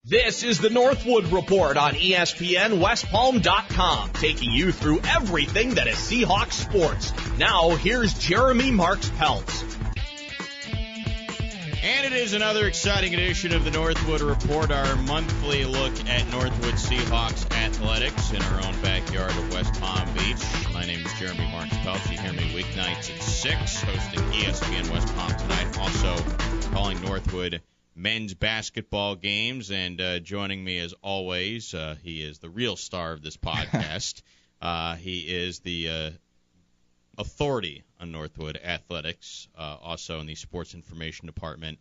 This is the Northwood Report on ESPN WestPalm.com, taking you through everything that is Seahawks sports. Now, here's Jeremy Marks-Peltz. And it is another exciting edition of the Northwood Report, our monthly look at Northwood Seahawks athletics in our own backyard of West Palm Beach. My name is Jeremy Marks-Peltz. You hear me weeknights at 6, hosting ESPN West Palm tonight. Also calling Northwood men's basketball games, and joining me as always, he is the real star of this podcast. He is the authority on Northwood athletics, also in the sports information department.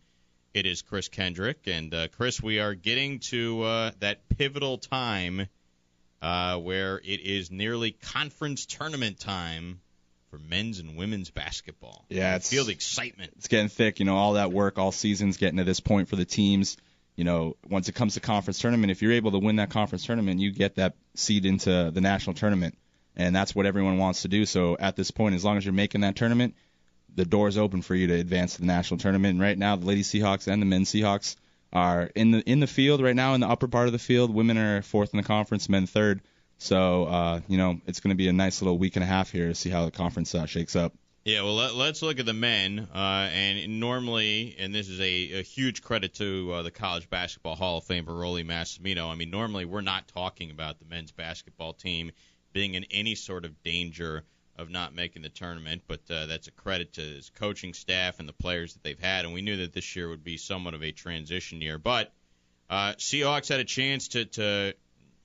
It is Chris Kendrick, and Chris, we are getting to that pivotal time where it is nearly conference tournament time for men's and women's basketball. Yeah, feel the excitement. It's getting thick. All that work all season's getting to this point for the teams. Once it comes to conference tournament, if you're able to win that conference tournament, you get that seed into the national tournament, and that's what everyone wants to do. So at this point, as long as you're making that tournament, the door's open for you to advance to the national tournament. And right now, the Lady Seahawks and the men's Seahawks are in the field right now, in the upper part of the field. Women are fourth in the conference, men third. So, it's going to be a nice little week and a half here to see how the conference shakes up. Yeah, well, let's look at the men. And normally, and this is a huge credit to the College Basketball Hall of Famer, Rolly Massimino. I mean, normally we're not talking about the men's basketball team being in any sort of danger of not making the tournament, but that's a credit to his coaching staff and the players that they've had. And we knew that this year would be somewhat of a transition year. But Seahawks had a chance to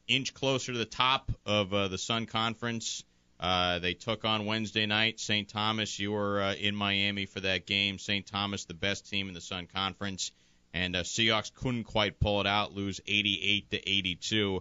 inch closer to the top of the Sun Conference. They took on Wednesday night St. Thomas. You were in Miami for that game. St. Thomas, the best team in the Sun Conference, and Seahawks couldn't quite pull it out, lose 88-82.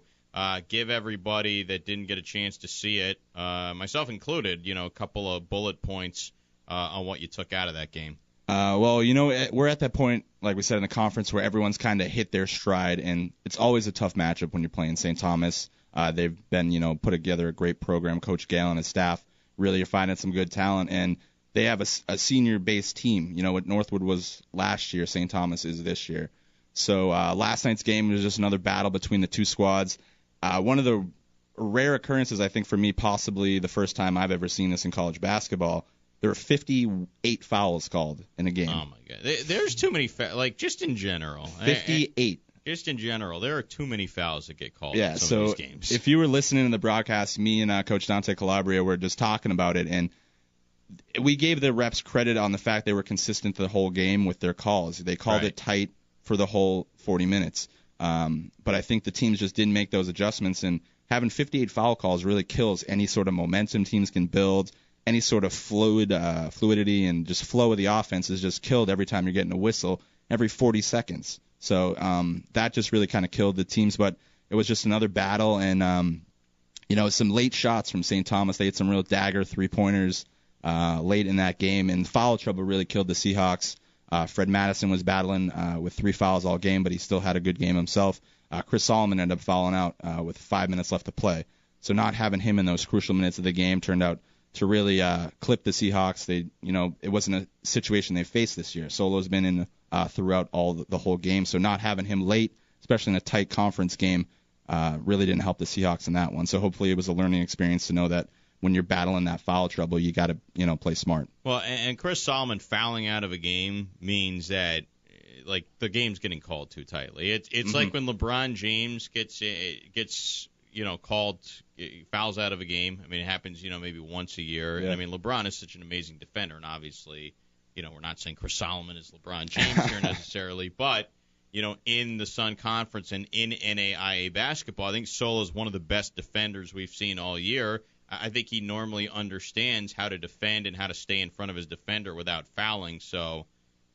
Give everybody that didn't get a chance to see it, myself included, a couple of bullet points on what you took out of that game. We're at that point, like we said, in the conference where everyone's kind of hit their stride, and it's always a tough matchup when you're playing St. Thomas. They've been, put together a great program. Coach Gale and his staff really are finding some good talent, and they have a senior-based team. What Northwood was last year, St. Thomas is this year. So last night's game was just another battle between the two squads. One of the rare occurrences, I think, for me, possibly the first time I've ever seen this in college basketball. There were 58 fouls called in a game. Oh, my God. There's too many fouls, just in general. 58. Just in general, there are too many fouls that get called in some of these games. If you were listening to the broadcast, me and Coach Dante Calabria were just talking about it, and we gave the refs credit on the fact they were consistent the whole game with their calls. They called it tight for the whole 40 minutes. But I think the teams just didn't make those adjustments, and having 58 foul calls really kills any sort of momentum teams can build. Any sort of fluidity and just flow of the offense is just killed every time you're getting a whistle every 40 seconds. So that just really kind of killed the teams. But it was just another battle, and some late shots from St. Thomas. They had some real dagger three-pointers late in that game, and foul trouble really killed the Seahawks. Fred Madison was battling with 3 fouls all game, but he still had a good game himself. Chris Solomon ended up fouling out with 5 minutes left to play. So not having him in those crucial minutes of the game turned out to really clip the Seahawks. It wasn't a situation they faced this year. Solo's been in throughout the whole game, so not having him late, especially in a tight conference game, really didn't help the Seahawks in that one. So hopefully it was a learning experience to know that when you're battling that foul trouble, you got to play smart. Well, and Chris Solomon fouling out of a game means that the game's getting called too tightly. It's like when LeBron James gets called fouls out of a game. I mean, it happens, maybe once a year. Yeah. And I mean, LeBron is such an amazing defender, and obviously, we're not saying Chris Solomon is LeBron James here necessarily, but in the Sun Conference and in NAIA basketball, I think Solo is one of the best defenders we've seen all year. I think he normally understands how to defend and how to stay in front of his defender without fouling. So,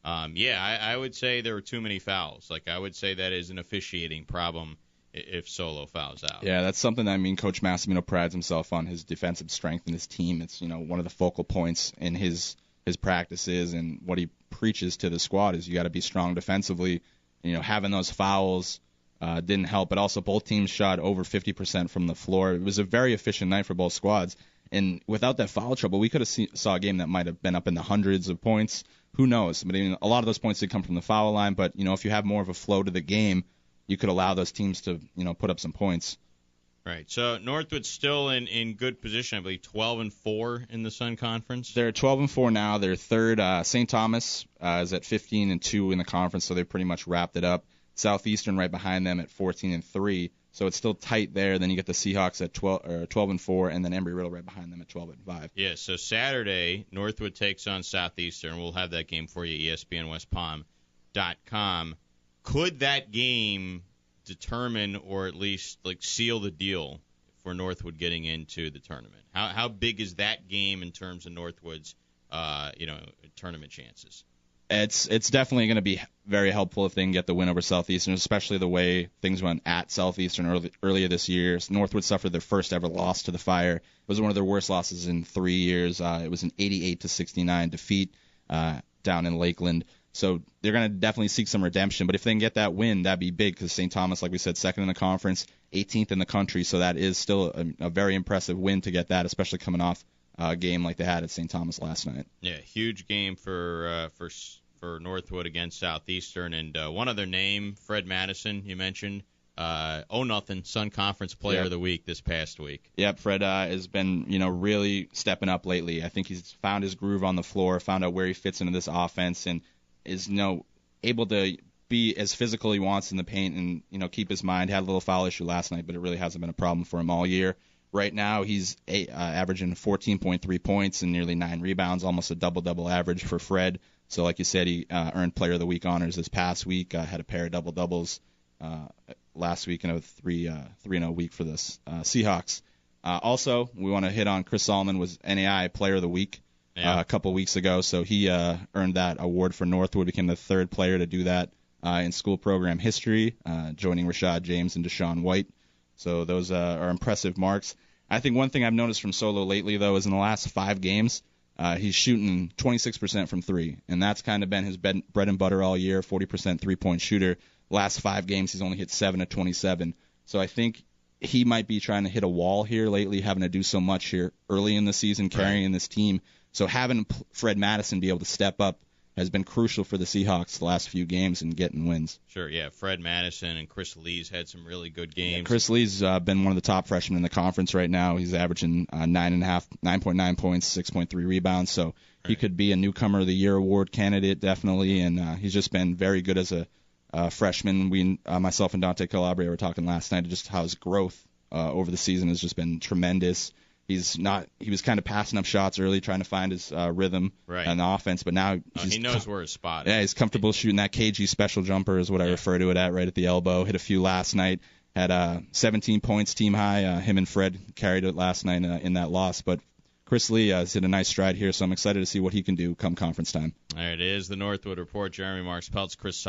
I would say there were too many fouls. I would say that is an officiating problem if Solo fouls out. Yeah, that's something Coach Massimino prides himself on, his defensive strength in his team. It's, one of the focal points in his practices, and what he preaches to the squad is you got to be strong defensively. Having those fouls didn't help, but also both teams shot over 50% from the floor. It was a very efficient night for both squads, and without that foul trouble, we could have saw a game that might have been up in the hundreds of points. Who knows? But a lot of those points did come from the foul line, but if you have more of a flow to the game, you could allow those teams to put up some points. Right. So Northwood's still in good position. I believe 12-4 in the Sun Conference. They're 12-4 now. They're third. St. Thomas is at 15-2 in the conference, so they pretty much wrapped it up. Southeastern right behind them at 14-3. So it's still tight there. Then you get the Seahawks at 12-4, and then Embry-Riddle right behind them at 12-5. Yeah. So Saturday, Northwood takes on Southeastern. We'll have that game for you, ESPNWestPalm.com. Could that game determine or at least seal the deal for Northwood getting into the tournament? How big is that game in terms of Northwood's tournament chances? It's definitely going to be very helpful if they can get the win over Southeastern, especially the way things went at Southeastern earlier this year. Northwood suffered their first ever loss to the Fire. It was one of their worst losses in 3 years. It was an 88-69 defeat down in Lakeland. So they're going to definitely seek some redemption. But if they can get that win, that'd be big because St. Thomas, like we said, second in the conference, 18th in the country. So that is still a very impressive win to get that, especially coming off a game like they had at St. Thomas last night. Yeah, huge game for Northwood against Southeastern. And one other name, Fred Madison, you mentioned. 0-0 Sun Conference Player of the Week this past week. Yep, Fred has been really stepping up lately. I think he's found his groove on the floor, found out where he fits into this offense, and is able to be as physical he wants in the paint and keep his mind. Had a little foul issue last night, but it really hasn't been a problem for him all year. Right now he's averaging 14.3 points and nearly 9 rebounds, almost a double-double average for Fred. So like you said, he earned Player of the Week honors this past week. Had a pair of double-doubles last week and a 3-0 week for the Seahawks. Also, we want to hit on Chris Solomon was NAI Player of the Week. A couple weeks ago, so he earned that award for Northwood, became the third player to do that in school program history, joining Rashad James and Deshaun White. So those are impressive marks. I think one thing I've noticed from Solo lately, though, is in the last 5 games, he's shooting 26% from 3, and that's kind of been his bread and butter all year, 40% three-point shooter. Last 5 games, he's only hit 7 of 27. So I think he might be trying to hit a wall here lately, having to do so much here early in the season, carrying this team. So having Fred Madison be able to step up has been crucial for the Seahawks the last few games and getting wins. Sure, yeah. Fred Madison and Chris Lee's had some really good games. Yeah, Chris Lee's been one of the top freshmen in the conference right now. He's averaging 9.9 points, 6.3 rebounds. So he could be a Newcomer of the Year award candidate, definitely. And he's just been very good as a freshman. Myself and Dante Calabria were talking last night just how his growth over the season has just been tremendous. He was kind of passing up shots early, trying to find his rhythm on the offense, but now he knows where his spot is. Yeah, he's comfortable shooting that KG special jumper is what I refer to it at, right at the elbow. Hit a few last night. Had 17 points, team high. Him and Fred carried it last night in that loss, but Chris Lee has hit a nice stride here, so I'm excited to see what he can do come conference time. There it is, the Northwood Report. Jeremy Marks-Peltz, Chris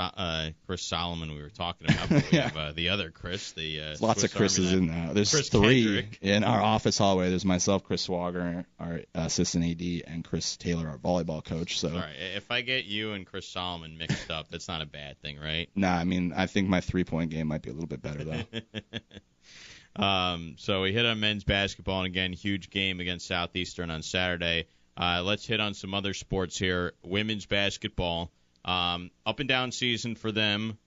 Solomon we were talking about. But we have the other Chris. There's lots of Chris's in there. There's Chris 3 Kendrick. In our office hallway. There's myself, Chris Swager, our assistant AD, and Chris Taylor, our volleyball coach. So, all right, if I get you and Chris Solomon mixed up, that's not a bad thing, right? Nah, I mean, I think my 3-point game might be a little bit better, though. So we hit on men's basketball, and again, huge game against Southeastern on Saturday. Let's hit on some other sports here. Women's basketball, up and down season for them.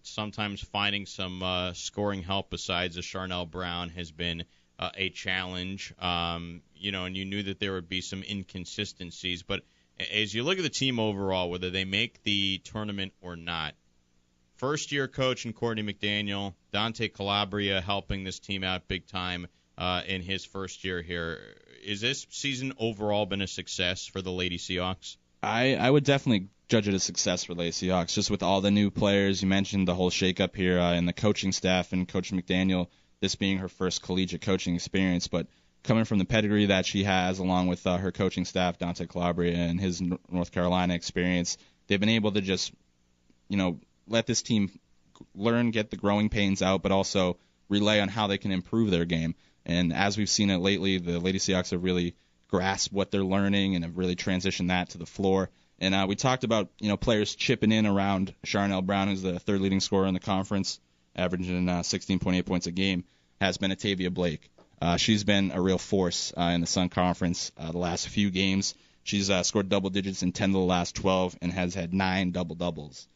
Sometimes finding some scoring help besides a Charnel Brown has been a challenge. And you knew that there would be some inconsistencies. But as you look at the team overall, whether they make the tournament or not, first-year coach in Courtney McDaniel, Dante Calabria helping this team out big time in his first year here. Is this season overall been a success for the Lady Seahawks? I would definitely judge it a success for Lady Seahawks, just with all the new players. You mentioned the whole shakeup here in the coaching staff and Coach McDaniel, this being her first collegiate coaching experience. But coming from the pedigree that she has, along with her coaching staff, Dante Calabria, and his North Carolina experience, they've been able to just, let this team learn, get the growing pains out, but also rely on how they can improve their game. And as we've seen it lately, the Lady Seahawks have really grasped what they're learning and have really transitioned that to the floor. And we talked about, players chipping in around Charnel Brown, who's the third leading scorer in the conference, averaging 16.8 points a game, has been Atavia Blake. She's been a real force in the Sun Conference the last few games. She's scored double digits in 10 of the last 12 and has had 9 double-doubles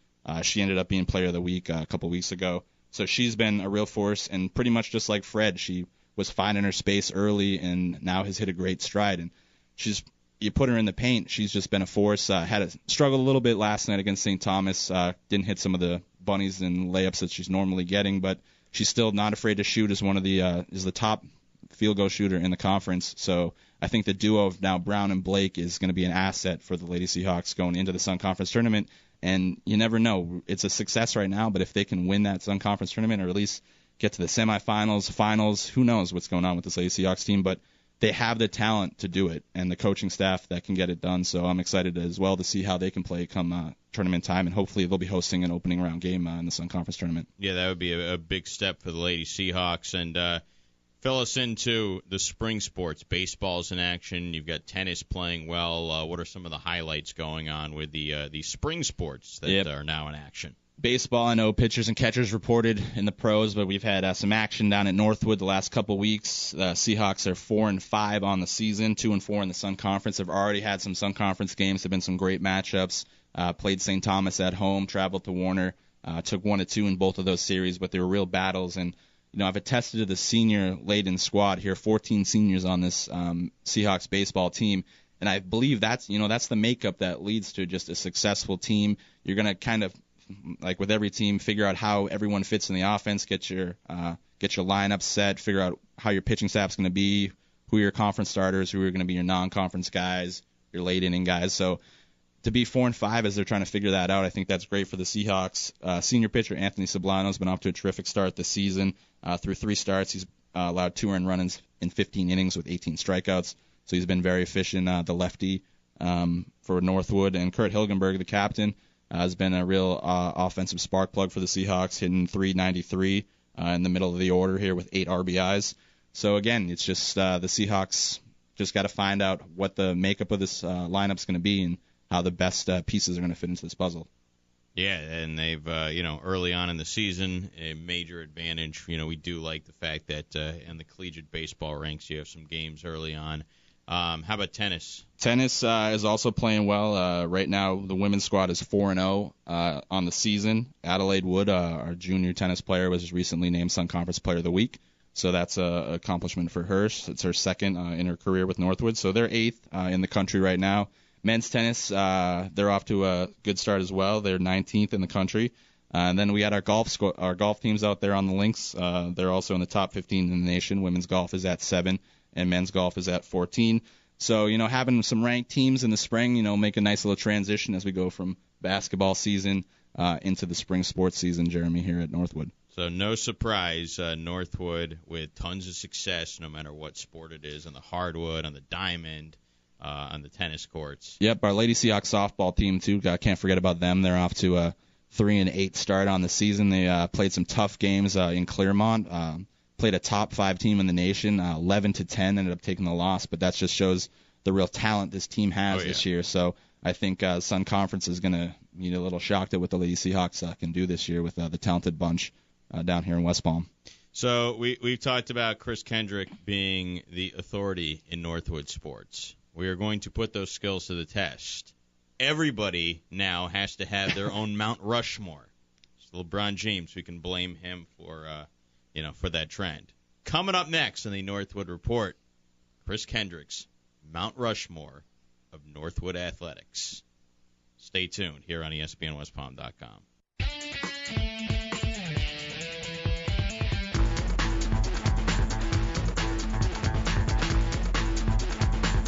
She ended up being Player of the Week a couple weeks ago. So she's been a real force, and pretty much just like Fred, she was finding her space early and now has hit a great stride. And you put her in the paint, she's just been a force. Struggled a little bit last night against St. Thomas. Didn't hit some of the bunnies and layups that she's normally getting, but she's still not afraid to shoot as is the top field goal shooter in the conference. So I think the duo of now Brown and Blake is going to be an asset for the Lady Seahawks going into the Sun Conference tournament. And you never know. It's a success right now, but if they can win that Sun Conference tournament or at least get to the semifinals, finals, who knows what's going on with this Lady Seahawks team, but they have the talent to do it and the coaching staff that can get it done. So I'm excited as well to see how they can play come tournament time, and hopefully they'll be hosting an opening round game in the Sun Conference tournament. Yeah, that would be a big step for the Lady Seahawks. And fill us into the spring sports. Baseball's in action. You've got tennis playing well. What are some of the highlights going on with the spring sports that are now in action? Baseball, I know pitchers and catchers reported in the pros, but we've had some action down at Northwood the last couple weeks. Seahawks are 4-5 on the season, 2-4 in the Sun Conference. They've already had some Sun Conference games. There've been some great matchups. Played St. Thomas at home, traveled to Warner, took 1-2 in both of those series, but they were real battles. And I've attested to the senior-laden squad here, 14 seniors on this Seahawks baseball team, and I believe that's the makeup that leads to just a successful team. You're going to kind of, like with every team, figure out how everyone fits in the offense, get your lineup set, figure out how your pitching staff's going to be, who are your conference starters, who are going to be your non-conference guys, your late-inning guys. So to be 4-5 as they're trying to figure that out, I think that's great for the Seahawks. Senior pitcher Anthony Soblano's been off to a terrific start this season. Through 3 starts, he's allowed 2 earned runs in 15 innings with 18 strikeouts. So he's been very efficient, the lefty for Northwood. And Kurt Hilgenberg, the captain, has been a real offensive spark plug for the Seahawks, hitting .393 in the middle of the order here with 8 RBIs. So again, it's just the Seahawks just got to find out what the makeup of this lineup's going to be and how the best pieces are going to fit into this puzzle. Yeah, and they've, early on in the season, a major advantage. We do like the fact that in the collegiate baseball ranks, you have some games early on. How about tennis? Tennis is also playing well. Right now, the women's squad is 4-0 on the season. Adelaide Wood, our junior tennis player, was recently named Sun Conference Player of the Week. So that's an accomplishment for her. It's her second in her career with Northwood. So they're 8th in the country right now. Men's tennis, they're off to a good start as well. They're 19th in the country. And then we had our golf teams out there on the links. They're also in the top 15 in the nation. Women's golf is at 7, and men's golf is at 14. So, having some ranked teams in the spring, make a nice little transition as we go from basketball season into the spring sports season, Jeremy, here at Northwood. So no surprise, Northwood with tons of success no matter what sport it is, on the hardwood, on the diamond, on the tennis courts. Yep, our Lady Seahawks softball team, too. Can't forget about them. They're off to a 3-8 start on the season. They played some tough games in Claremont. Played a top 5 team in the nation, 11-10, ended up taking the loss, but that just shows the real talent this team has this year. So I think Sun Conference is going to need a little shocked at what the Lady Seahawks can do this year with the talented bunch down here in West Palm. So we've talked about Chris Kendrick being the authority in Northwood sports. We are going to put those skills to the test. Everybody now has to have their own Mount Rushmore. So LeBron James, we can blame him for that trend. Coming up next in the Northwood Report, Chris Kendrick's Mount Rushmore of Northwood Athletics. Stay tuned here on ESPNWestPalm.com.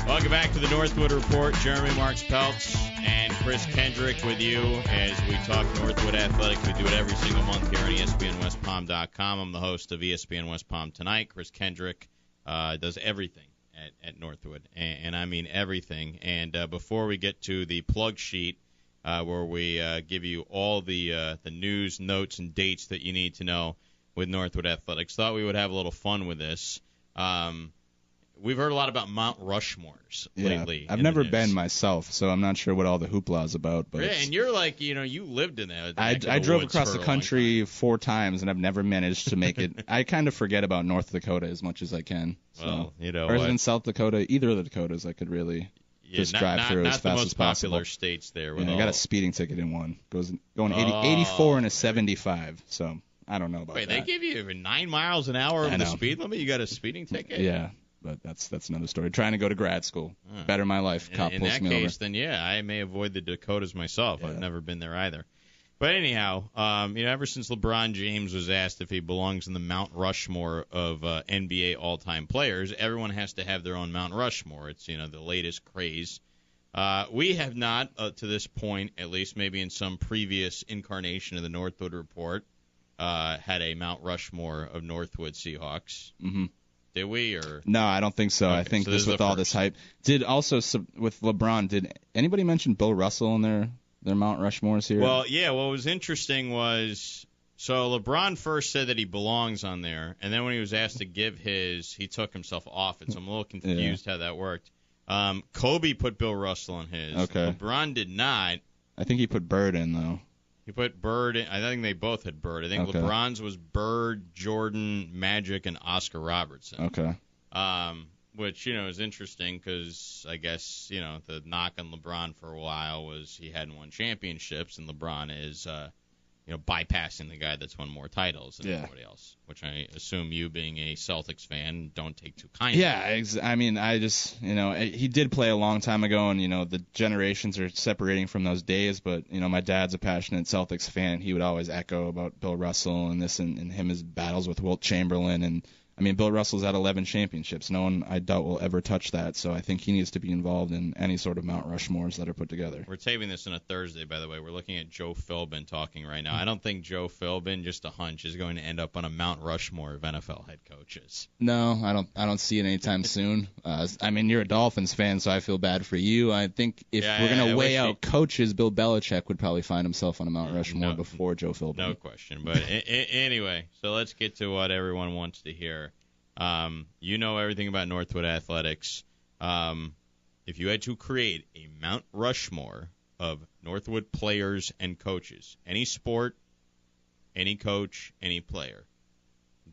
Welcome back to the Northwood Report. Jeremy Marks-Peltz and Chris Kendrick with you as we talk Northwood Athletics. We do it every single month here on ESPNWestPalm.com. I'm the host of ESPN West Palm Tonight. Chris Kendrick does everything at Northwood, and I mean everything. And before we get to the plug sheet where we give you all the news, notes, and dates that you need to know with Northwood Athletics, thought we would have a little fun with this. We've heard a lot about Mount Rushmores lately. I've never been myself, so I'm not sure what all the hoopla is about. But yeah, and you're like, you lived in that. I drove across the country 4 times, and I've never managed to make it. I kind of forget about North Dakota as much as I can. So. Well, or even South Dakota, either of the Dakotas, I could really. just drive through as fast as possible. Not the most popular states there. I got a speeding ticket in one. Going 84 and a 75. So I don't know about that. Wait, they give you 9 miles an hour over the speed limit? You got a speeding ticket? Yeah, but that's another story. Trying to go to grad school, better my life. Cop pulls me over. In that case, then I may avoid the Dakotas myself. Yeah. I've never been there either. But anyhow, ever since LeBron James was asked if he belongs in the Mount Rushmore of NBA all-time players, everyone has to have their own Mount Rushmore. It's the latest craze. We have not, to this point, at least maybe in some previous incarnation of the Northwood Report, had a Mount Rushmore of Northwood Seahawks. Mm-hmm. Did we? Or no, I don't think so. Okay, I think so just with all this hype. With LeBron, did anybody mention Bill Russell in their Mount Rushmores here? Well, yeah, what was interesting was, so LeBron first said that he belongs on there, and then when he was asked to give his, he took himself off it, so I'm a little confused how that worked. Kobe put Bill Russell on his. Okay. LeBron did not. I think he put Bird in, though. He put Bird in. I think they both had Bird. I think LeBron's was Bird, Jordan, Magic, and Oscar Robertson. Okay. Which, is interesting because I guess, the knock on LeBron for a while was he hadn't won championships, and LeBron is, bypassing the guy that's won more titles than everybody else, which I assume you, being a Celtics fan, don't take too kindly. Yeah, I mean, I just, he did play a long time ago, and, the generations are separating from those days, but, my dad's a passionate Celtics fan. He would always echo about Bill Russell and this and his battles with Wilt Chamberlain, and I mean, Bill Russell's at 11 championships. No one, I doubt, will ever touch that. So I think he needs to be involved in any sort of Mount Rushmores that are put together. We're taping this on a Thursday, by the way. We're looking at Joe Philbin talking right now. I don't think Joe Philbin, just a hunch, is going to end up on a Mount Rushmore of NFL head coaches. No, I don't see it anytime soon. I mean, you're a Dolphins fan, so I feel bad for you. I think if we're going to weigh out coaches, Bill Belichick would probably find himself on a Mount Rushmore before Joe Philbin. No question. But anyway, so let's get to what everyone wants to hear. You know everything about Northwood athletics. If you had to create a Mount Rushmore of Northwood players and coaches, any sport, any coach, any player,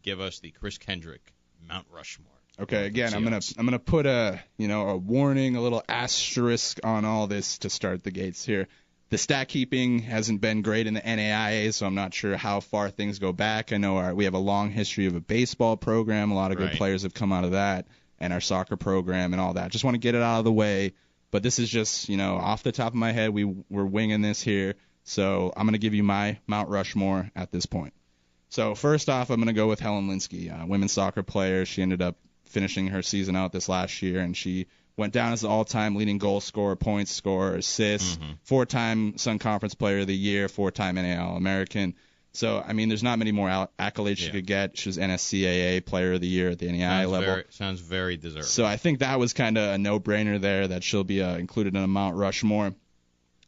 give us the Chris Kendrick Mount Rushmore. Okay, again, I'm gonna put a warning, a little asterisk on all this to start the gates here. The stat keeping hasn't been great in the NAIA, so I'm not sure how far things go back. I know we have a long history of a baseball program. A lot of good players have come out of that, and our soccer program and all that. Just want to get it out of the way. But this is just, off the top of my head, we're winging this here. So I'm going to give you my Mount Rushmore at this point. So first off, I'm going to go with Helen Linsky, women's soccer player. She ended up finishing her season out this last year, and she went down as the all-time leading goal scorer, points scorer, assists, 4-time Sun Conference Player of the Year, 4-time NAL American. So, I mean, there's not many more accolades she could get. She was NSCAA Player of the Year at the NAI level. Sounds very deserving. So I think that was kind of a no-brainer there that she'll be included in a Mount Rushmore.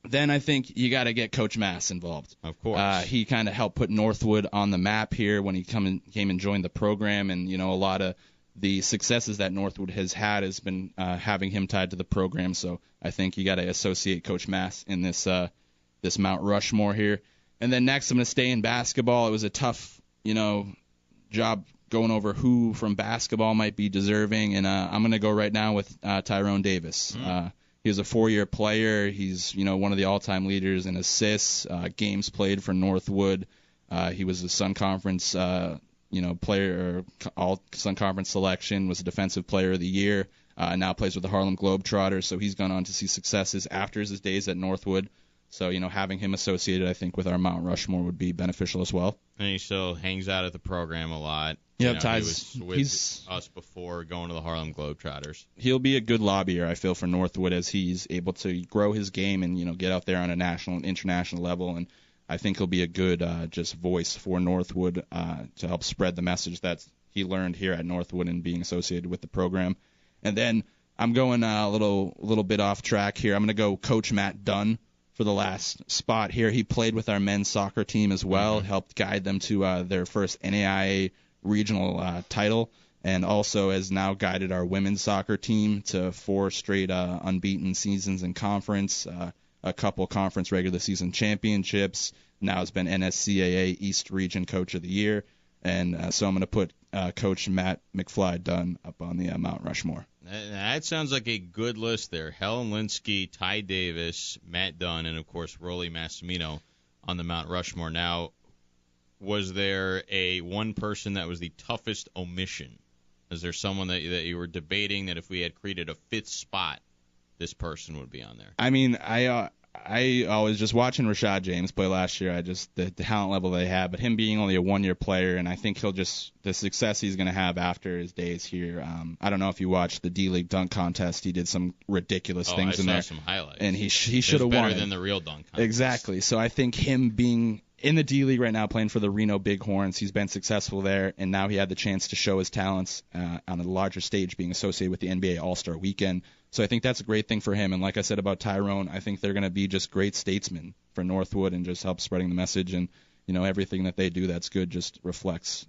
Then I think you got to get Coach Mass involved. Of course. He kind of helped put Northwood on the map here when he came and joined the program, and, a lot of the successes that Northwood has had has been having him tied to the program. So I think you got to associate Coach Mass in this Mount Rushmore here. And then next, I'm going to stay in basketball. It was a tough, job going over who from basketball might be deserving, and I'm going to go right now with Tyrone Davis. He was a 4-year player. He's one of the all-time leaders in assists, games played for Northwood. He was a Sun Conference player, or all Sun Conference selection, was a Defensive Player of the Year, now plays with the Harlem Globetrotters, so he's gone on to see successes after his days at Northwood. So, having him associated, I think, with our Mount Rushmore would be beneficial as well. And he still hangs out at the program a lot. Yeah, he was with us before going to the Harlem Globetrotters. He'll be a good lobbyer, I feel, for Northwood as he's able to grow his game and, get out there on a national and international level. And I think he'll be a good just voice for Northwood to help spread the message that he learned here at Northwood and being associated with the program. And then I'm going a little bit off track here. I'm going to go Coach Matt Dunn for the last spot here. He played with our men's soccer team as well, helped guide them to their first NAIA regional title, and also has now guided our women's soccer team to 4 straight unbeaten seasons in conference, a couple conference regular season championships. Now has been NSCAA East Region Coach of the Year. And so I'm going to put Coach Matt McFly Dunn up on the Mount Rushmore. That sounds like a good list there. Helen Linsky, Ty Davis, Matt Dunn, and, of course, Rolly Massimino on the Mount Rushmore. Now, was there one person that was the toughest omission? Is there someone that you were debating that if we had created a fifth spot, this person would be on there? I mean, I was just watching Rashad James play last year. The talent level they have, but him being only a one-year player, and I think the success he's going to have after his days here. I don't know if you watched the D-League dunk contest. He did some ridiculous things in there. I saw some highlights. And he should have won. Better than the real dunk contest. Exactly. So I think him being in the D-League right now, playing for the Reno Bighorns, he's been successful there, and now he had the chance to show his talents on a larger stage, being associated with the NBA All-Star Weekend. So I think that's a great thing for him. And like I said about Tyrone, I think they're going to be just great statesmen for Northwood and just help spreading the message. And, everything that they do that's good just reflects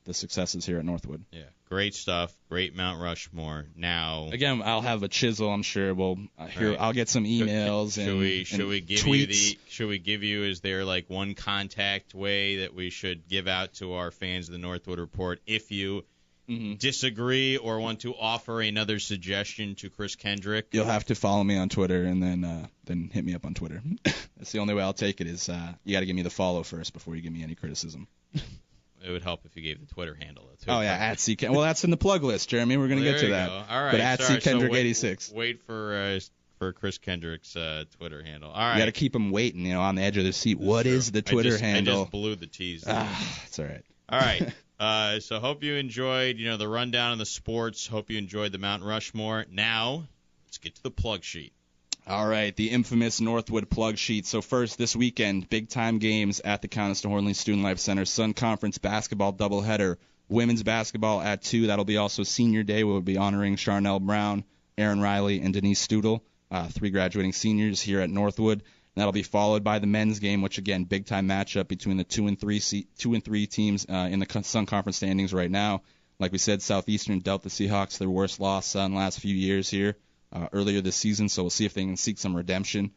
the successes here at Northwood. Yeah, great stuff. Great Mount Rushmore. Now, again, I'll have a chisel. I'm sure I'll get some emails should we give tweets. Should we give you? Is there like one contact way that we should give out to our fans of the Northwood Report if you disagree or want to offer another suggestion to Chris Kendrick? You'll have to follow me on Twitter and then hit me up on Twitter. That's the only way I'll take it. Is you got to give me the follow first before you give me any criticism. It would help if you gave the Twitter handle. Too. Oh, yeah, at C. Well, that's in the plug list, Jeremy. We're going to get to that. All right. But at C. Kendrick86. Wait for Chris Kendrick's Twitter handle. All right. You got to keep him waiting, on the edge of the seat. What is the Twitter handle? I just blew the tease. It's all right. All right. So hope you enjoyed, the rundown of the sports. Hope you enjoyed the Mount Rushmore. Now, let's get to the plug sheet. All right, the infamous Northwood plug sheet. So first, this weekend, big-time games at the Countess de Hornley Student Life Center. Sun Conference basketball doubleheader. Women's basketball at 2. That'll be also senior day. We'll be honoring Charnel Brown, Aaron Riley, and Denise Stoodle, 3 graduating seniors here at Northwood. And that'll be followed by the men's game, which, again, big-time matchup between the 2 and 3 teams in the Sun Conference standings right now. Like we said, Southeastern dealt the Seahawks their worst loss in the last few years here. Earlier this season, so we'll see if they can seek some redemption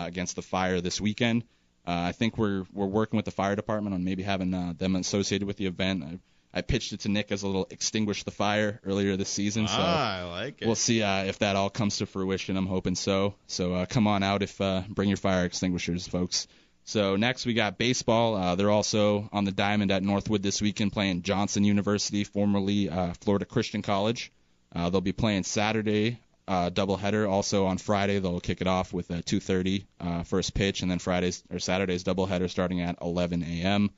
against the Fire this weekend. I think we're working with the fire department on maybe having them associated with the event. I pitched it to Nick as a little extinguish the fire earlier this season, so I like it. We'll see if that all comes to fruition. I'm hoping so. So come on out bring your fire extinguishers, folks. So next we got baseball. They're also on the diamond at Northwood this weekend playing Johnson University, formerly Florida Christian College. They'll be playing Saturday. Doubleheader. Also on Friday, they'll kick it off with a 2:30 first pitch, and then Saturday's doubleheader starting at 11 a.m.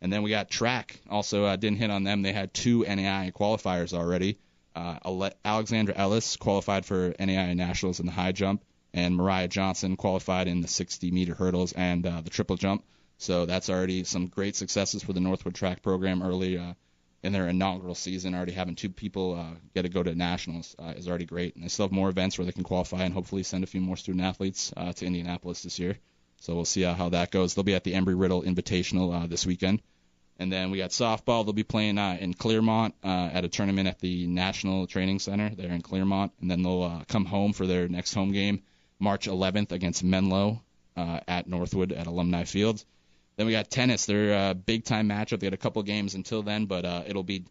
And then we got track. Also didn't hit on them. They had 2 NAIA qualifiers already. Alexandra Ellis qualified for NAIA Nationals in the high jump, and Mariah Johnson qualified in the 60-meter hurdles and the triple jump. So that's already some great successes for the Northwood track program early in their inaugural season. Already having 2 people get to go to nationals is already great. And they still have more events where they can qualify and hopefully send a few more student athletes to Indianapolis this year. So we'll see how that goes. They'll be at the Embry-Riddle Invitational this weekend. And then we got softball. They'll be playing in Clearmont at a tournament at the National Training Center there in Clearmont. And then they'll come home for their next home game, March 11th against Menlo at Northwood at Alumni Field. Then we got tennis. They're a big-time matchup. They had a couple games until then, but it'll be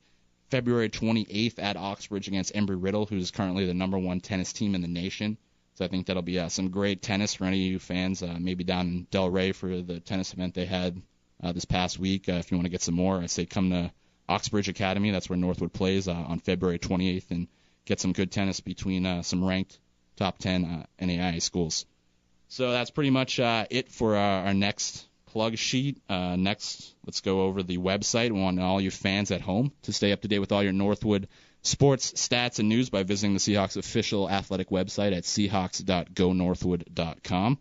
February 28th at Oxbridge against Embry-Riddle, who's currently the number 1 tennis team in the nation. So I think that'll be some great tennis for any of you fans, maybe down in Delray for the tennis event they had this past week. If you want to get some more, I say come to Oxbridge Academy. That's where Northwood plays on February 28th, and get some good tennis between some ranked top 10 NAIA schools. So that's pretty much it for our next plug sheet. Next, let's go over the website. We want all you fans at home to stay up to date with all your Northwood sports, stats, and news by visiting the Seahawks official athletic website at seahawks.gonorthwood.com.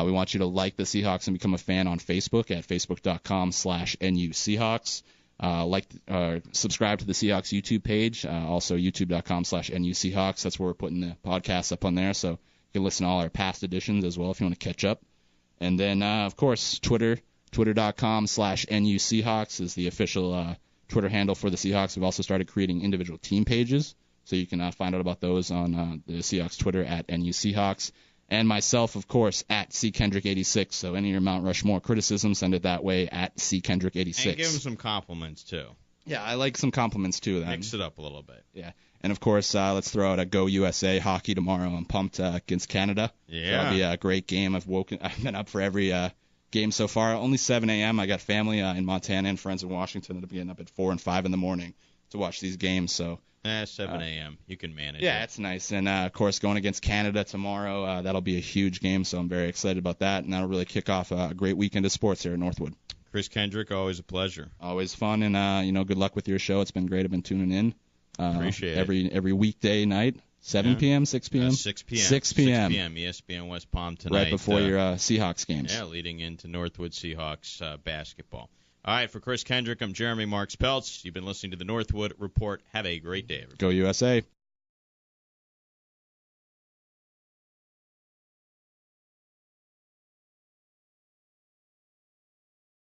We want you to like the Seahawks and become a fan on Facebook at facebook.com/NUSeahawks. Subscribe to the Seahawks YouTube page, also youtube.com/NUSeahawks. That's where we're putting the podcast up on there, so you can listen to all our past editions as well if you want to catch up. And then, of course, twitter.com/NUSeahawks is the official Twitter handle for the Seahawks. We've also started creating individual team pages, so you can find out about those on the Seahawks Twitter at NUSeahawks. And myself, of course, at CKendrick86. So any of your Mount Rushmore criticism, send it that way at CKendrick86. And give him some compliments, too. Yeah, I like some compliments too. Then mix it up a little bit. Yeah, and of course, let's throw out a Go USA hockey tomorrow. I'm pumped against Canada. Yeah, so that'll be a great game. I've been up for every game so far. Only 7 a.m. I got family in Montana and friends in Washington that'll be getting up at 4 and 5 in the morning to watch these games. So 7 a.m. You can manage. Yeah, it. it's nice. And of course, going against Canada tomorrow, that'll be a huge game. So I'm very excited about that, and that'll really kick off a great weekend of sports here at Northwood. Chris Kendrick, always a pleasure. Always fun, and good luck with your show. It's been great. I've been tuning in. Appreciate it. Every weekday night, 7 p.m., 6 p.m. 6 p.m. 6 p.m. 6 p.m. ESPN West Palm tonight. Right before your Seahawks games. Yeah, leading into Northwood Seahawks basketball. All right, for Chris Kendrick, I'm Jeremy Marks-Peltz. You've been listening to the Northwood Report. Have a great day, everybody. Go USA.